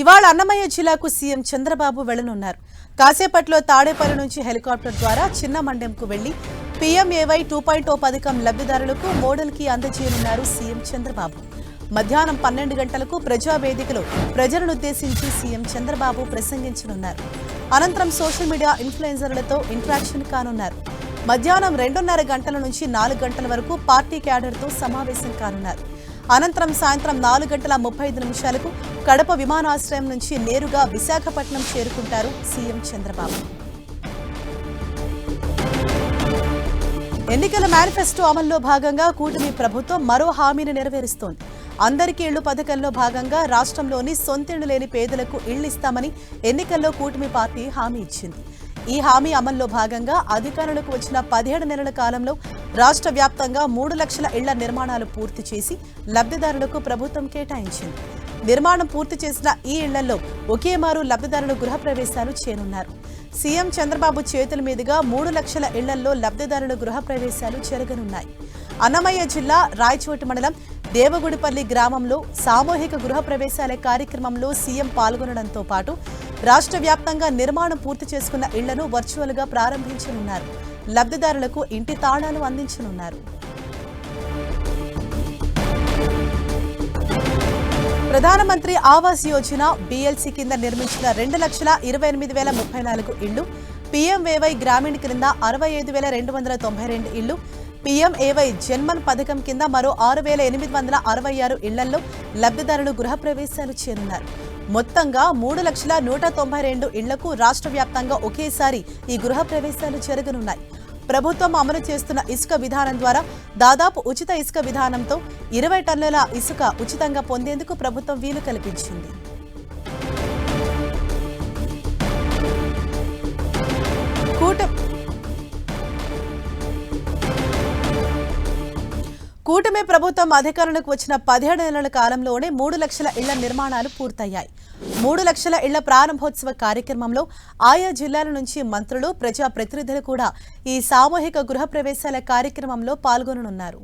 ఇవాళ అన్నమయ్య జిల్లాకు సీఎం చంద్రబాబు వెళ్లనున్నారు. కాసేపట్లో తాడేపల్లి నుంచి హెలికాప్టర్ ద్వారా చిన్న మండెంకు వెళ్లి పీఎంఏవై 2.0 పథకం లబ్ధిదారులకు మోడల్ కి అందజేయనున్నారు సీఎం చంద్రబాబు. మధ్యాహ్నం 12 గంటలకు ప్రజావేదికలో ప్రజలనుద్దేశించి సీఎం చంద్రబాబు ప్రసంగించనున్నారు. అనంతరం సోషల్ మీడియా ఇన్ఫ్లుయెన్సర్లతో ఇంటరాక్షన్ కానున్నారు. మధ్యాహ్నం 2:30 గంటల నుంచి 4 గంటల వరకు పార్టీ క్యాడర్తో సమావేశం కానున్నారు. అనంతరం సాయంత్రం 4:35 కడప విమానాశ్రయం నుంచి నేరుగా విశాఖపట్నం చేరుకుంటారు సీఎం చంద్రబాబు. ఎన్నికల మేనిఫెస్టో అమల్లో భాగంగా కూటమి ప్రభుత్వం మరో హామీని నెరవేరుస్తోంది. అందరికీ ఇళ్లు పథకంలో భాగంగా రాష్ట్రంలోని సొంతిళ్లు లేని పేదలకు ఇళ్లు ఇస్తామని ఎన్నికల్లో కూటమి పార్టీ హామీ ఇచ్చింది. ఈ హామీ అమల్లో భాగంగా అధికారులకు వచ్చిన 17 నెలల కాలంలో రాష్ట్ర వ్యాప్తంగా 3 లక్షల ఇళ్ల నిర్మాణాలు పూర్తి చేసి లబ్ధిదారులకు ప్రభుత్వం కేటాయించింది. నిర్మాణం పూర్తి చేసిన ఈ ఇళ్లలో ఒకేమారు లబ్ధిదారులు గృహప్రవేశాలు చేయనున్నారు. సీఎం చంద్రబాబు చేతుల మీదుగా 3 లక్షల ఇళ్లలో లబ్ధిదారుల గృహప్రవేశాలు జరగనున్నాయి. అన్నమయ్య జిల్లా రాయచోటి మండలం దేవగుడిపల్లి గ్రామంలో సామూహిక గృహప్రవేశాల కార్యక్రమంలో సీఎం పాల్గొనడంతో పాటు రాష్ట్ర వ్యాప్తంగా నిర్మాణం పూర్తి చేసుకున్న ఇళ్లను వర్చువల్ గా ప్రారంభించనున్నారు. లబ్ధిదారులకు ఇంటి తాళాలు అందించనున్నారు. ప్రధానమంత్రి ఆవాస్ యోజన బీఎల్సీ కింద నిర్మించిన 2,28,034 ఇళ్లు, పీఎంఏవై గ్రామీణ కింద 65,292 ఇళ్లు, పీఎంఏవై జన్మన్ పథకం కింద మరో 6,866 ఇళ్లలో లబ్ధిదారులు గృహప్రవేశాలు చేయనున్నారు. మొత్తంగా 3,192 ఇళ్లకు రాష్ట్ర వ్యాప్తంగా ఒకేసారి ఈ గృహప్రవేశాలు జరగనున్నాయి. ప్రభుత్వం అమలు చేస్తున్న ఇసుక విధానం ద్వారా దాదాపు ఉచిత ఇసుక విధానంతో 20 టన్నుల ఇసుక ఉచితంగా పొందేందుకు ప్రభుత్వం వీలు కల్పించింది. కూటమి ప్రభుత్వం అధికారంలోకి వచ్చిన 17 నెలల కాలంలోనే 3 లక్షల ఇళ్ల నిర్మాణాలు పూర్తయ్యాయి. 3 లక్షల ఇళ్ల ప్రారంభోత్సవ కార్యక్రమంలో ఆయా జిల్లాల నుంచి మంత్రులు, ప్రజాప్రతినిధులు కూడా ఈ సామూహిక గృహప్రవేశాల కార్యక్రమంలో పాల్గొననున్నారు.